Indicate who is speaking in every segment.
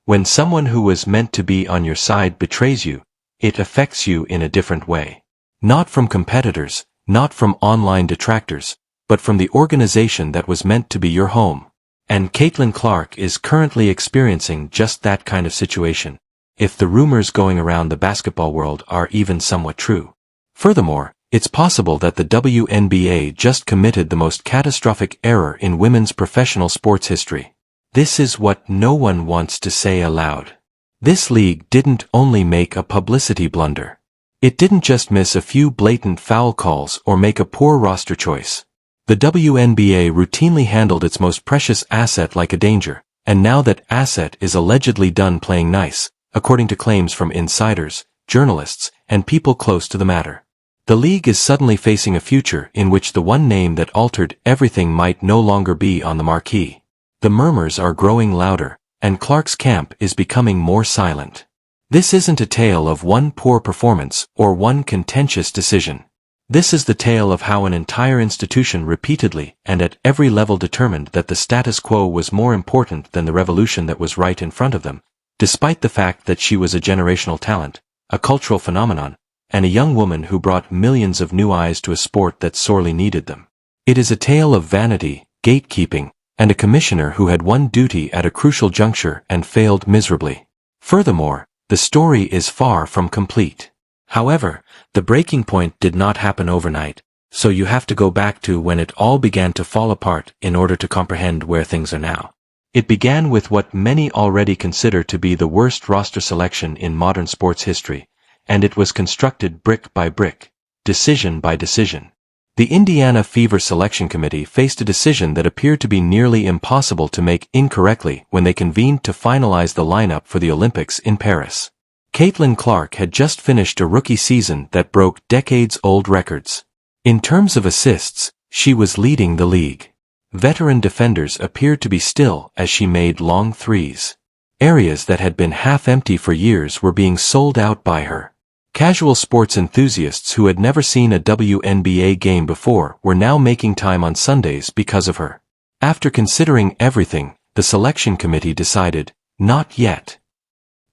Speaker 1: When someone who was meant to be on your side betrays you, it affects you in a different way. Not from competitors, not from online detractors, but from the organization that was meant to be your home. And Caitlin Clark is currently experiencing just that kind of situation, if the rumors going around the basketball world are even somewhat true. Furthermore, it's possible that the WNBA just committed the most catastrophic error in women's professional sports history. This is what no one wants to say aloud. This league didn't only make a publicity blunder. It didn't just miss a few blatant foul calls or make a poor roster choice. The WNBA routinely handled its most precious asset like a danger, and now that asset is allegedly done playing nice, according to claims from insiders, journalists, and people close to the matter. The league is suddenly facing a future in which the one name that altered everything might no longer be on the marquee. The murmurs are growing louder, and Clark's camp is becoming more silent. This isn't a tale of one poor performance or one contentious decision. This is the tale of how an entire institution repeatedly and at every level determined that the status quo was more important than the revolution that was right in front of them, despite the fact that she was a generational talent, a cultural phenomenon, and a young woman who brought millions of new eyes to a sport that sorely needed them. It is a tale of vanity, gatekeeping, and a commissioner who had one duty at a crucial juncture and failed miserably. Furthermore, the story is far from complete. However, the breaking point did not happen overnight, so you have to go back to when it all began to fall apart in order to comprehend where things are now. It began with what many already consider to be the worst roster selection in modern sports history, and it was constructed brick by brick, decision by decision. The Indiana Fever Selection Committee faced a decision that appeared to be nearly impossible to make incorrectly when they convened to finalize the lineup for the Olympics in Paris. Caitlin Clark had just finished a rookie season that broke decades-old records. In terms of assists, she was leading the league. Veteran defenders appeared to be still as she made long threes. Areas that had been half-empty for years were being sold out by her. Casual sports enthusiasts who had never seen a WNBA game before were now making time on Sundays because of her. After considering everything, the selection committee decided, not yet.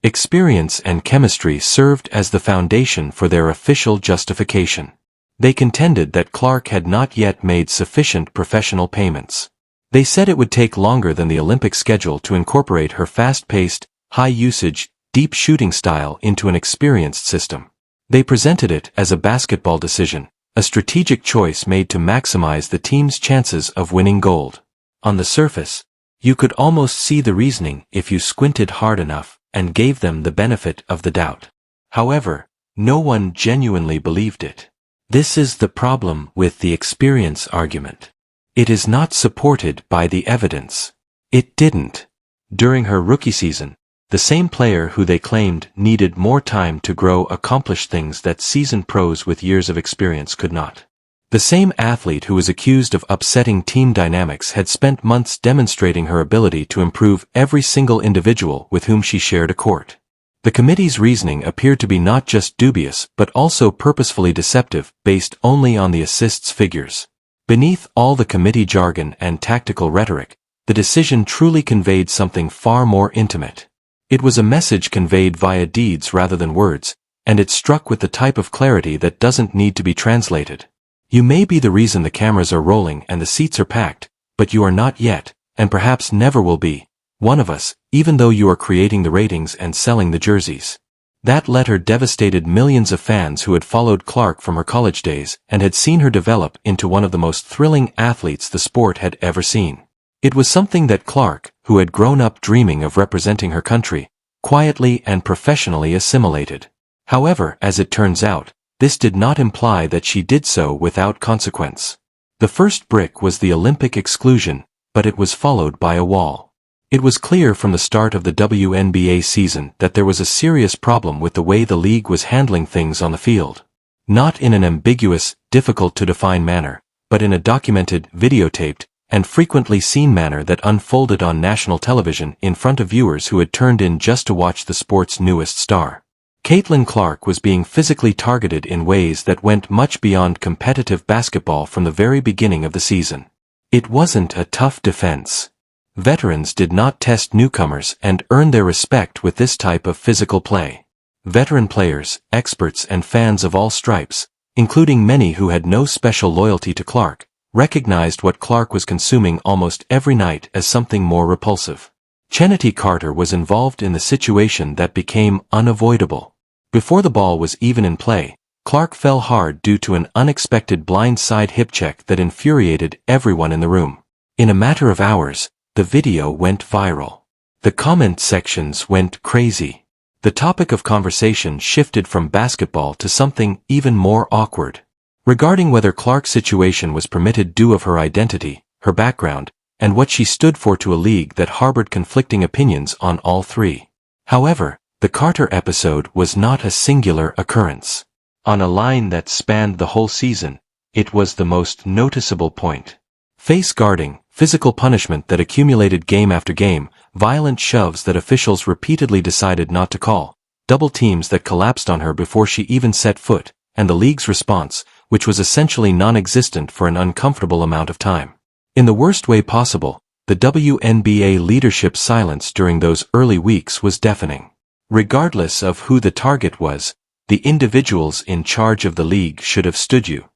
Speaker 1: Experience and chemistry served as the foundation for their official justification. They contended that Clark had not yet made sufficient professional payments. They said it would take longer than the Olympic schedule to incorporate her fast-paced, high-usage, deep shooting style into an experienced system. They presented it as a basketball decision, a strategic choice made to maximize the team's chances of winning gold. On the surface, you could almost see the reasoning if you squinted hard enough and gave them the benefit of the doubt. However, no one genuinely believed it. This is the problem with the experience argument. It is not supported by the evidence. It didn't. During her rookie season, the same player who they claimed needed more time to grow accomplished things that seasoned pros with years of experience could not. The same athlete who was accused of upsetting team dynamics had spent months demonstrating her ability to improve every single individual with whom she shared a court. The committee's reasoning appeared to be not just dubious but also purposefully deceptive, based only on the assists figures. Beneath all the committee jargon and tactical rhetoric, the decision truly conveyed something far more intimate. It was a message conveyed via deeds rather than words, and it struck with the type of clarity that doesn't need to be translated. You may be the reason the cameras are rolling and the seats are packed, but you are not yet, and perhaps never will be, one of us, even though you are creating the ratings and selling the jerseys. That letter devastated millions of fans who had followed Clark from her college days and had seen her develop into one of the most thrilling athletes the sport had ever seen. It was something that Clark, who had grown up dreaming of representing her country, quietly and professionally assimilated. However, as it turns out, this did not imply that she did so without consequence. The first brick was the Olympic exclusion, but it was followed by a wall. It was clear from the start of the WNBA season that there was a serious problem with the way the league was handling things on the field. Not in an ambiguous, difficult-to-define manner, but in a documented, videotaped, and frequently seen manner that unfolded on national television in front of viewers who had turned in just to watch the sport's newest star. Caitlin Clark was being physically targeted in ways that went much beyond competitive basketball from the very beginning of the season. It wasn't a tough defense. Veterans did not test newcomers and earn their respect with this type of physical play. Veteran players, experts and fans of all stripes, including many who had no special loyalty to Clark, recognized what Clark was consuming almost every night as something more repulsive. Chennity Carter was involved in the situation that became unavoidable. Before the ball was even in play, Clark fell hard due to an unexpected blindside hip check that infuriated everyone in the room. In a matter of hours, the video went viral. The comment sections went crazy. The topic of conversation shifted from basketball to something even more awkward. Regarding whether Clark's situation was permitted due of her identity, her background, and what she stood for to a league that harbored conflicting opinions on all three. However, the Carter episode was not a singular occurrence. On a line that spanned the whole season, it was the most noticeable point. Face guarding, physical punishment that accumulated game after game, violent shoves that officials repeatedly decided not to call, double teams that collapsed on her before she even set foot, and the league's response, which was essentially non-existent for an uncomfortable amount of time. In the worst way possible, the WNBA leadership's silence during those early weeks was deafening. Regardless of who the target was, the individuals in charge of the league should have stood you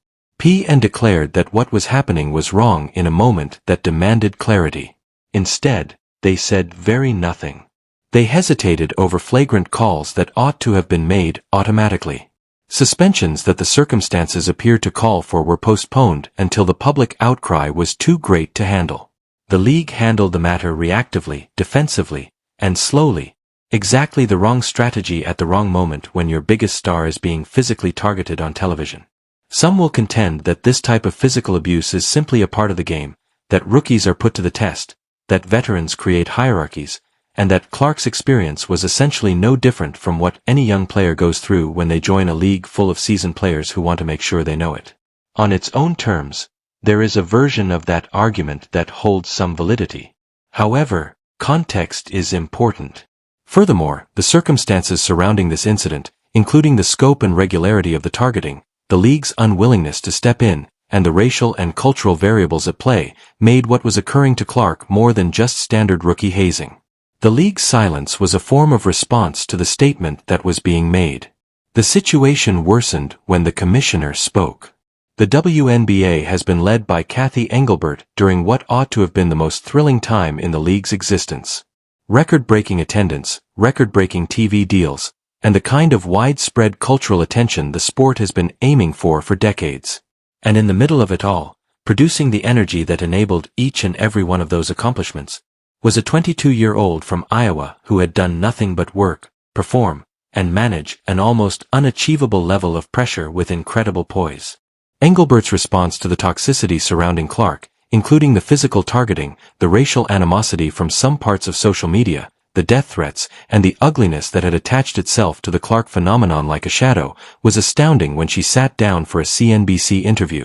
Speaker 1: and declared that what was happening was wrong in a moment that demanded clarity. Instead, they said very nothing. They hesitated over flagrant calls that ought to have been made automatically. Suspensions that the circumstances appeared to call for were postponed until the public outcry was too great to handle. The league handled the matter reactively, defensively, and slowly, exactly the wrong strategy at the wrong moment when your biggest star is being physically targeted on television. Some will contend that this type of physical abuse is simply a part of the game, that rookies are put to the test, that veterans create hierarchies, and that Clark's experience was essentially no different from what any young player goes through when they join a league full of seasoned players who want to make sure they know it. On its own terms, there is a version of that argument that holds some validity. However, context is important. Furthermore, the circumstances surrounding this incident, including the scope and regularity of the targeting, the league's unwillingness to step in, and the racial and cultural variables at play, made what was occurring to Clark more than just standard rookie hazing. The league's silence was a form of response to the statement that was being made. The situation worsened when the commissioner spoke. The WNBA has been led by Cathy Engelbert during what ought to have been the most thrilling time in the league's existence. Record-breaking attendance, record-breaking TV deals, and the kind of widespread cultural attention the sport has been aiming for decades. And in the middle of it all, producing the energy that enabled each and every one of those accomplishments, was a 22-year-old from Iowa who had done nothing but work, perform, and manage an almost unachievable level of pressure with incredible poise. Engelbert's response to the toxicity surrounding Clark, including the physical targeting, the racial animosity from some parts of social media, the death threats, and the ugliness that had attached itself to the Clark phenomenon like a shadow, was astounding when she sat down for a CNBC interview.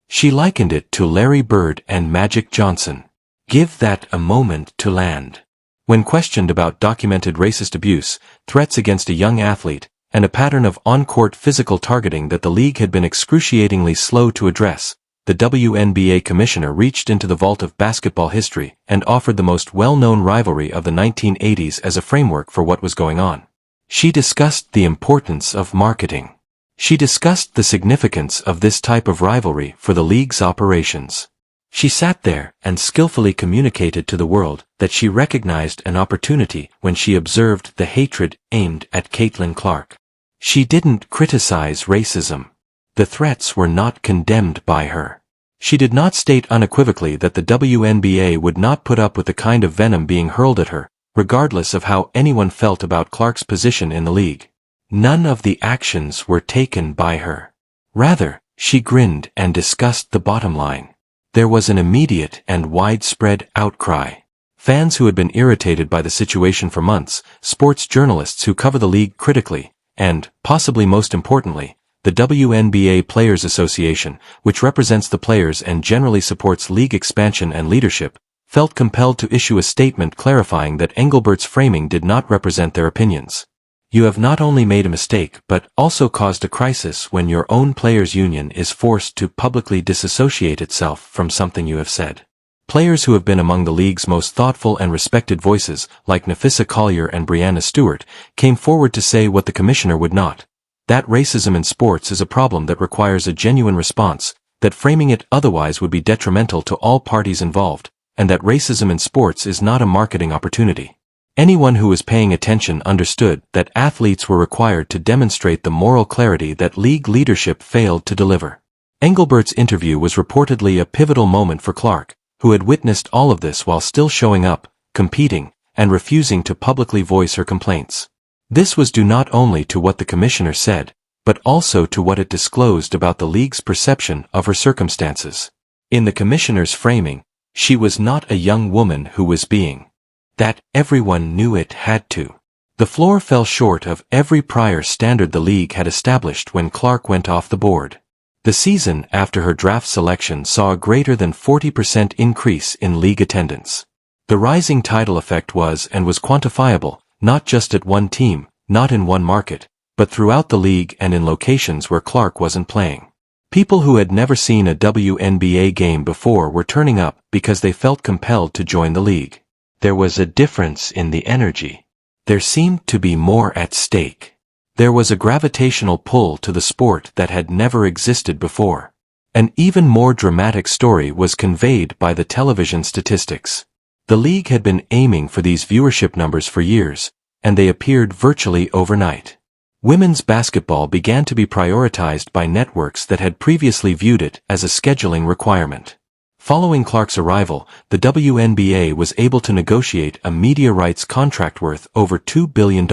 Speaker 1: She likened it to Larry Bird and Magic Johnson. Give that a moment to land. When questioned about documented racist abuse, threats against a young athlete, and a pattern of on-court physical targeting that the league had been excruciatingly slow to address, the WNBA Commissioner reached into the vault of basketball history and offered the most well-known rivalry of the 1980s as a framework for what was going on. She discussed the importance of marketing. She discussed the significance of this type of rivalry for the league's operations. She sat there and skillfully communicated to the world that she recognized an opportunity when she observed the hatred aimed at Caitlin Clark. She didn't criticize racism. The threats were not condemned by her. She did not state unequivocally that the WNBA would not put up with the kind of venom being hurled at her, regardless of how anyone felt about Clark's position in the league. None of the actions were taken by her. Rather, she grinned and discussed the bottom line. There was an immediate and widespread outcry. Fans who had been irritated by the situation for months, sports journalists who cover the league critically, and, possibly most importantly, the WNBA Players Association, which represents the players and generally supports league expansion and leadership, felt compelled to issue a statement clarifying that Engelbert's framing did not represent their opinions. You have not only made a mistake but also caused a crisis when your own players' union is forced to publicly disassociate itself from something you have said. Players who have been among the league's most thoughtful and respected voices, like Nafissa Collier and Brianna Stewart, came forward to say what the commissioner would not. That racism in sports is a problem that requires a genuine response, that framing it otherwise would be detrimental to all parties involved, and that racism in sports is not a marketing opportunity. Anyone who was paying attention understood that athletes were required to demonstrate the moral clarity that league leadership failed to deliver. Engelbert's interview was reportedly a pivotal moment for Clark, who had witnessed all of this while still showing up, competing, and refusing to publicly voice her complaints. This was due not only to what the commissioner said, but also to what it disclosed about the league's perception of her circumstances. In the commissioner's framing, she was not a young woman who was being that everyone knew it had to. The floor fell short of every prior standard the league had established when Clark went off the board. The season after her draft selection saw a greater than 40% increase in league attendance. The rising tidal effect was quantifiable, not just at one team, not in one market, but throughout the league and in locations where Clark wasn't playing. People who had never seen a WNBA game before were turning up because they felt compelled to join the league. There was a difference in the energy. There seemed to be more at stake. There was a gravitational pull to the sport that had never existed before. An even more dramatic story was conveyed by the television statistics. The league had been aiming for these viewership numbers for years, and they appeared virtually overnight. Women's basketball began to be prioritized by networks that had previously viewed it as a scheduling requirement. Following Clark's arrival, the WNBA was able to negotiate a media rights contract worth over $2 billion,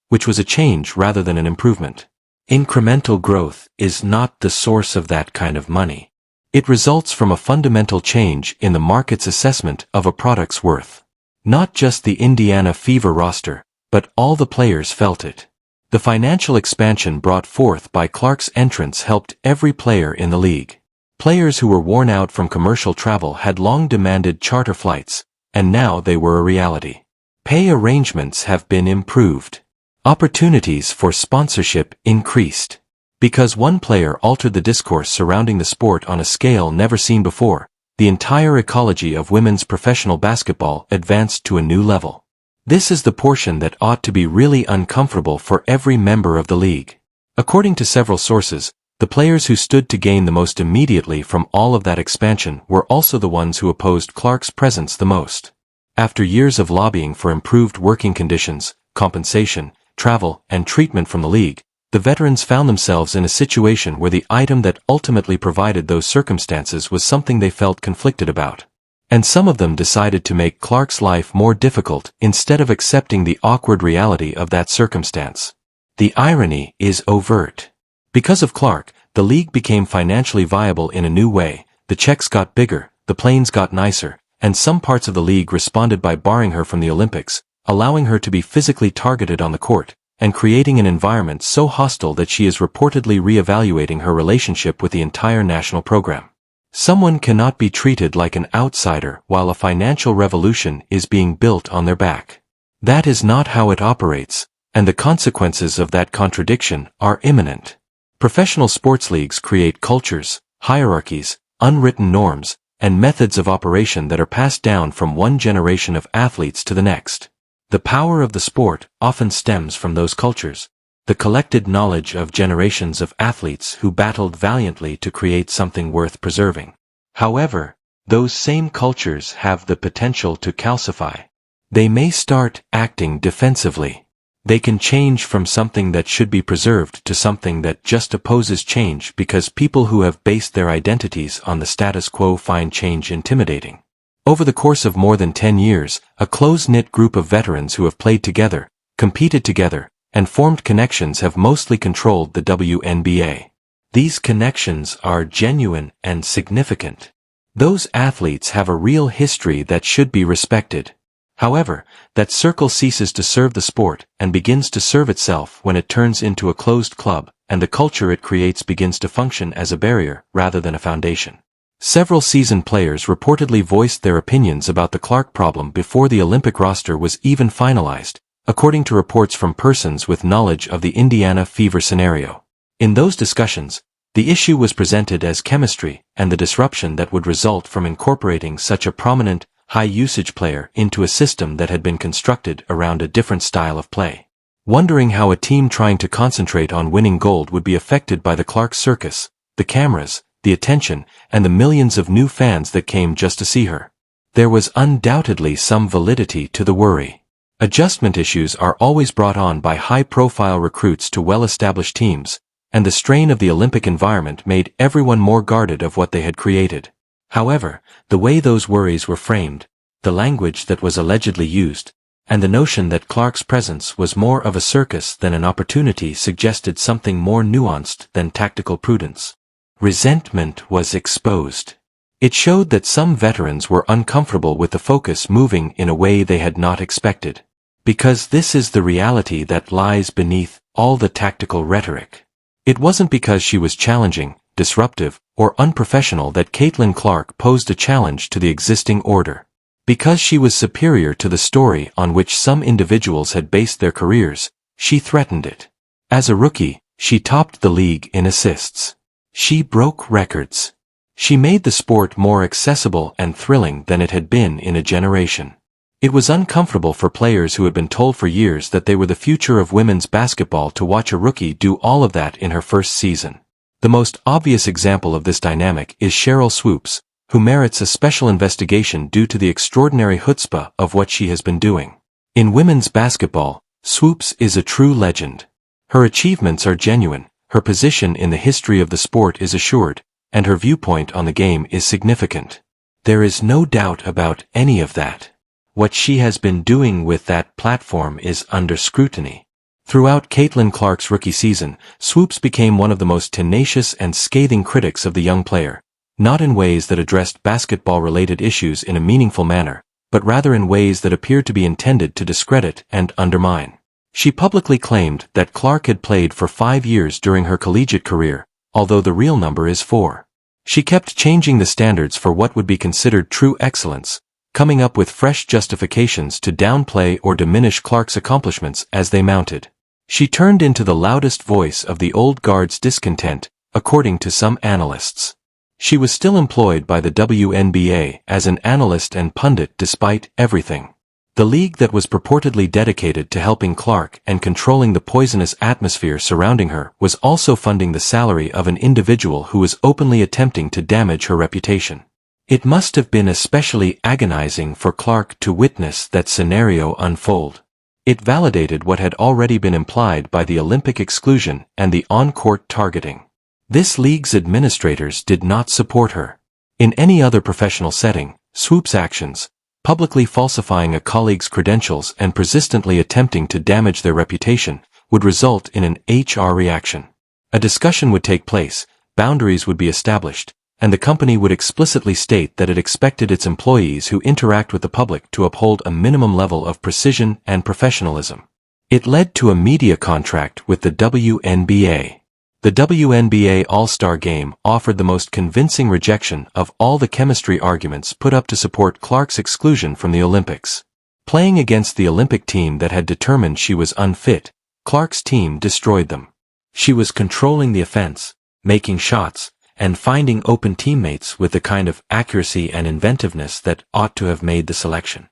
Speaker 1: which was a change rather than an improvement. Incremental growth is not the source of that kind of money. It results from a fundamental change in the market's assessment of a product's worth. Not just the Indiana Fever roster, but all the players felt it. The financial expansion brought forth by Clark's entrance helped every player in the league. Players who were worn out from commercial travel had long demanded charter flights, and now they were a reality. Pay arrangements have been improved. Opportunities for sponsorship increased. Because one player altered the discourse surrounding the sport on a scale never seen before, the entire ecology of women's professional basketball advanced to a new level. This is the portion that ought to be really uncomfortable for every member of the league. According to several sources, the players who stood to gain the most immediately from all of that expansion were also the ones who opposed Clark's presence the most. After years of lobbying for improved working conditions, compensation, travel, and treatment from the league, the veterans found themselves in a situation where the item that ultimately provided those circumstances was something they felt conflicted about. And some of them decided to make Clark's life more difficult instead of accepting the awkward reality of that circumstance. The irony is overt. Because of Clark, the league became financially viable in a new way, the checks got bigger, the planes got nicer, and some parts of the league responded by barring her from the Olympics, allowing her to be physically targeted on the court, and creating an environment so hostile that she is reportedly re-evaluating her relationship with the entire national program. Someone cannot be treated like an outsider while a financial revolution is being built on their back. That is not how it operates, and the consequences of that contradiction are imminent. Professional sports leagues create cultures, hierarchies, unwritten norms, and methods of operation that are passed down from one generation of athletes to the next. The power of the sport often stems from those cultures, the collected knowledge of generations of athletes who battled valiantly to create something worth preserving. However, those same cultures have the potential to calcify. They may start acting defensively. They can change from something that should be preserved to something that just opposes change because people who have based their identities on the status quo find change intimidating. Over the course of more than 10 years, a close-knit group of veterans who have played together, competed together, and formed connections have mostly controlled the WNBA. These connections are genuine and significant. Those athletes have a real history that should be respected. However, that circle ceases to serve the sport and begins to serve itself when it turns into a closed club, and the culture it creates begins to function as a barrier rather than a foundation. Several seasoned players reportedly voiced their opinions about the Clark problem before the Olympic roster was even finalized, according to reports from persons with knowledge of the Indiana Fever scenario. In those discussions, The issue was presented as chemistry and the disruption that would result from incorporating such a prominent, high-usage player into a system that had been constructed around a different style of play. Wondering how a team trying to concentrate on winning gold would be affected by the Clark circus, the cameras, the attention, and the millions of new fans that came just to see her. There was undoubtedly some validity to the worry. Adjustment issues are always brought on by high-profile recruits to well-established teams, and the strain of the Olympic environment made everyone more guarded of what they had created. However, the way those worries were framed, the language that was allegedly used, and the notion that Clark's presence was more of a circus than an opportunity suggested something more nuanced than tactical prudence. Resentment was exposed. It showed that some veterans were uncomfortable with the focus moving in a way they had not expected. Because this is the reality that lies beneath all the tactical rhetoric. It wasn't because she was challenging, disruptive, or unprofessional that Caitlin Clark posed a challenge to the existing order. Because she was superior to the story on which some individuals had based their careers, she threatened it. As a rookie, she topped the league in assists. She broke records. She made the sport more accessible and thrilling than it had been in a generation. It was uncomfortable for players who had been told for years that they were the future of women's basketball to watch a rookie do all of that in her first season. The most obvious example of this dynamic is Cheryl Swoops, who merits a special investigation due to the extraordinary chutzpah of what she has been doing. In women's basketball, Swoops is a true legend. Her achievements are genuine, her position in the history of the sport is assured, and her viewpoint on the game is significant. There is no doubt about any of that. What she has been doing with that platform is under scrutiny. Throughout Caitlin Clark's rookie season, Swoops became one of the most tenacious and scathing critics of the young player, not in ways that addressed basketball-related issues in a meaningful manner, but rather in ways that appeared to be intended to discredit and undermine. She publicly claimed that Clark had played for 5 years during her collegiate career, although the real number is 4. She kept changing the standards for what would be considered true excellence, coming up with fresh justifications to downplay or diminish Clark's accomplishments as they mounted. She turned into the loudest voice of the old guard's discontent, according to some analysts. She was still employed by the WNBA as an analyst and pundit despite everything. The league that was purportedly dedicated to helping Clark and controlling the poisonous atmosphere surrounding her was also funding the salary of an individual who was openly attempting to damage her reputation. It must have been especially agonizing for Clark to witness that scenario unfold. It validated what had already been implied by the Olympic exclusion and the on-court targeting. This league's administrators did not support her. In any other professional setting, Swoops' actions, publicly falsifying a colleague's credentials and persistently attempting to damage their reputation, would result in an HR reaction. A discussion would take place, boundaries would be established, and the company would explicitly state that it expected its employees who interact with the public to uphold a minimum level of precision and professionalism. It led to a media contract with the WNBA. The WNBA All-Star Game offered the most convincing rejection of all the chemistry arguments put up to support Clark's exclusion from the Olympics. Playing against the Olympic team that had determined she was unfit, Clark's team destroyed them. She was controlling the offense, making shots, and finding open teammates with the kind of accuracy and inventiveness that ought to have made the selection.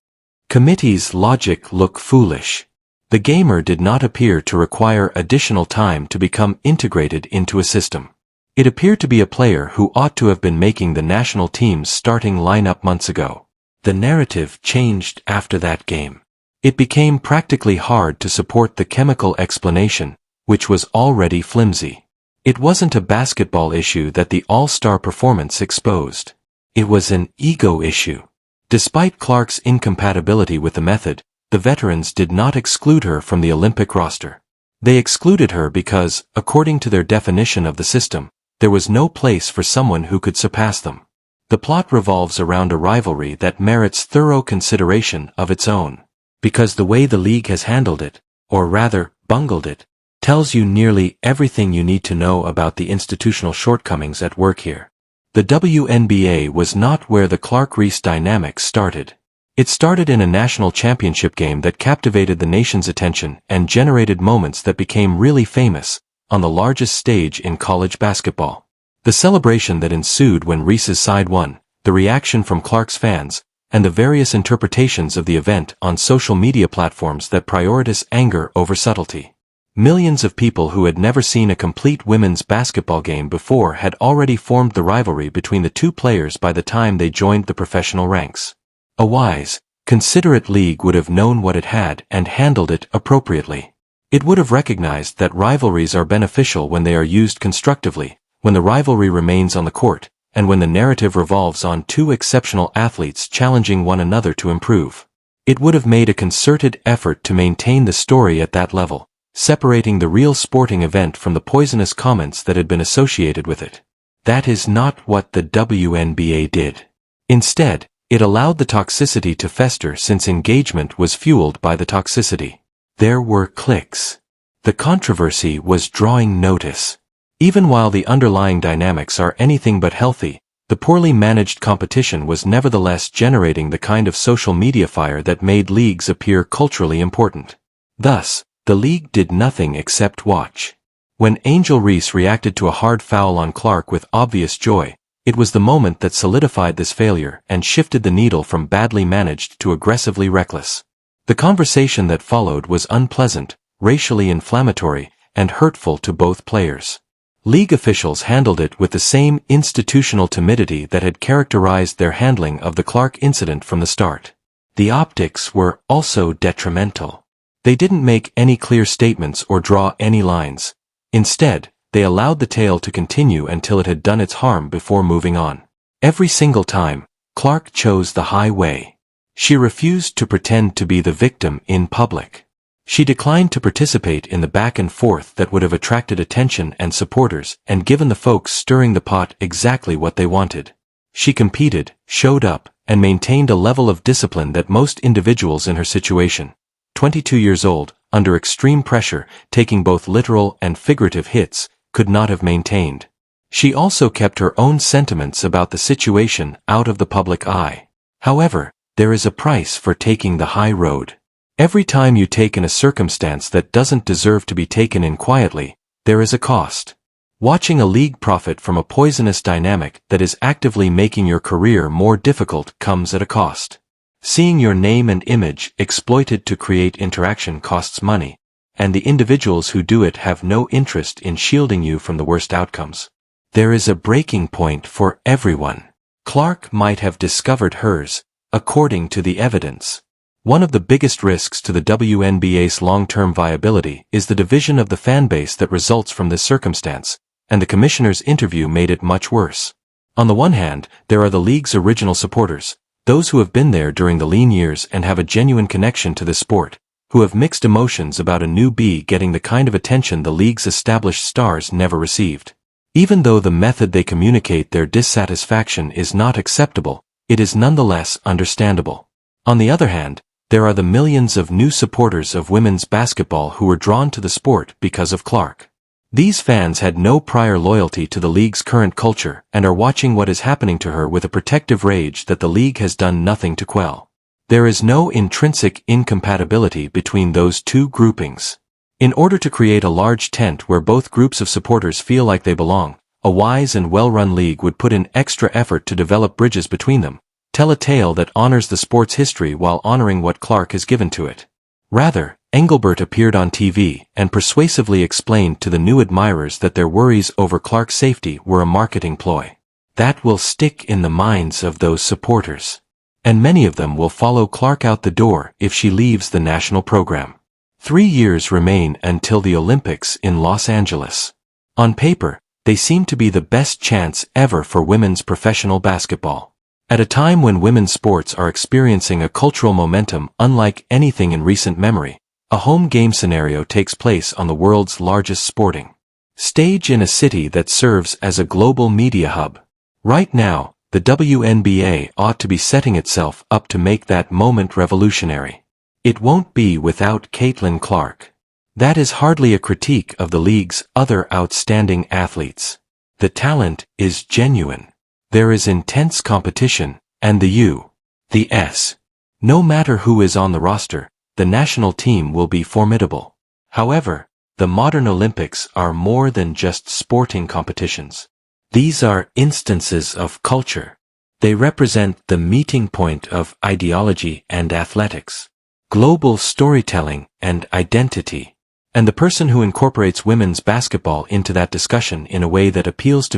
Speaker 1: Committee's logic looked foolish. The gamer did not appear to require additional time to become integrated into a system. It appeared to be a player who ought to have been making the national team's starting lineup months ago. The narrative changed after that game. It became practically hard to support the chemical explanation, which was already flimsy. It wasn't a basketball issue that the all-star performance exposed. It was an ego issue. Despite Clark's incompatibility with the method, the veterans did not exclude her from the Olympic roster. They excluded her because, according to their definition of the system, there was no place for someone who could surpass them. The plot revolves around a rivalry that merits thorough consideration of its own. Because the way the league has handled it, or rather, bungled it, tells you nearly everything you need to know about the institutional shortcomings at work here. The WNBA was not where the Clark-Reese dynamic started. It started in a national championship game that captivated the nation's attention and generated moments that became really famous, on the largest stage in college basketball. The celebration that ensued when Reese's side won, the reaction from Clark's fans, and the various interpretations of the event on social media platforms that prioritize anger over subtlety. Millions of people who had never seen a complete women's basketball game before had already formed the rivalry between the two players by the time they joined the professional ranks. A wise, considerate league would have known what it had and handled it appropriately. It would have recognized that rivalries are beneficial when they are used constructively, when the rivalry remains on the court, and when the narrative revolves on two exceptional athletes challenging one another to improve. It would have made a concerted effort to maintain the story at that level, separating the real sporting event from the poisonous comments that had been associated with it. That is not what the WNBA did. Instead, it allowed the toxicity to fester since engagement was fueled by the toxicity. There were clicks. The controversy was drawing notice. Even while the underlying dynamics are anything but healthy, the poorly managed competition was nevertheless generating the kind of social media fire that made leagues appear culturally important. Thus, the league did nothing except watch. When Angel Reese reacted to a hard foul on Clark with obvious joy, it was the moment that solidified this failure and shifted the needle from badly managed to aggressively reckless. The conversation that followed was unpleasant, racially inflammatory, and hurtful to both players. League officials handled it with the same institutional timidity that had characterized their handling of the Clark incident from the start. The optics were also detrimental. They didn't make any clear statements or draw any lines. Instead, they allowed the tale to continue until it had done its harm before moving on. Every single time, Clark chose the high way. She refused to pretend to be the victim in public. She declined to participate in the back and forth that would have attracted attention and supporters and given the folks stirring the pot exactly what they wanted. She competed, showed up, and maintained a level of discipline that most individuals in her situation, 22 years old, under extreme pressure, taking both literal and figurative hits, could not have maintained. She also kept her own sentiments about the situation out of the public eye. However, there is a price for taking the high road. Every time you take in a circumstance that doesn't deserve to be taken in quietly, there is a cost. Watching a league profit from a poisonous dynamic that is actively making your career more difficult comes at a cost. Seeing your name and image exploited to create interaction costs money, and the individuals who do it have no interest in shielding you from the worst outcomes. There is a breaking point for everyone. Clark might have discovered hers, according to the evidence. One of the biggest risks to the WNBA's long-term viability is the division of the fanbase that results from this circumstance, and the commissioner's interview made it much worse. On the one hand, there are the league's original supporters, those who have been there during the lean years and have a genuine connection to this sport, who have mixed emotions about a newbie getting the kind of attention the league's established stars never received. Even though the method they communicate their dissatisfaction is not acceptable, it is nonetheless understandable. On the other hand, there are the millions of new supporters of women's basketball who were drawn to the sport because of Clark. These fans had no prior loyalty to the league's current culture and are watching what is happening to her with a protective rage that the league has done nothing to quell. There is no intrinsic incompatibility between those two groupings. In order to create a large tent where both groups of supporters feel like they belong, a wise and well-run league would put in extra effort to develop bridges between them, tell a tale that honors the sport's history while honoring what Clark has given to it. Rather, Engelbert appeared on TV and persuasively explained to the new admirers that their worries over Clark's safety were a marketing ploy. That will stick in the minds of those supporters. And many of them will follow Clark out the door if she leaves the national program. 3 years remain until the Olympics in Los Angeles. On paper, they seem to be the best chance ever for women's professional basketball. At a time when women's sports are experiencing a cultural momentum unlike anything in recent memory, a home game scenario takes place on the world's largest sporting stage in a city that serves as a global media hub. Right now, the WNBA ought to be setting itself up to make that moment revolutionary. It won't be without Caitlin Clark. That is hardly a critique of the league's other outstanding athletes. The talent is genuine. There is intense competition, and the S. No matter who is on the roster, the national team will be formidable. However, the modern Olympics are more than just sporting competitions. These are instances of culture. They represent the meeting point of ideology and athletics, global storytelling and identity. And the person who incorporates women's basketball into that discussion in a way that appeals to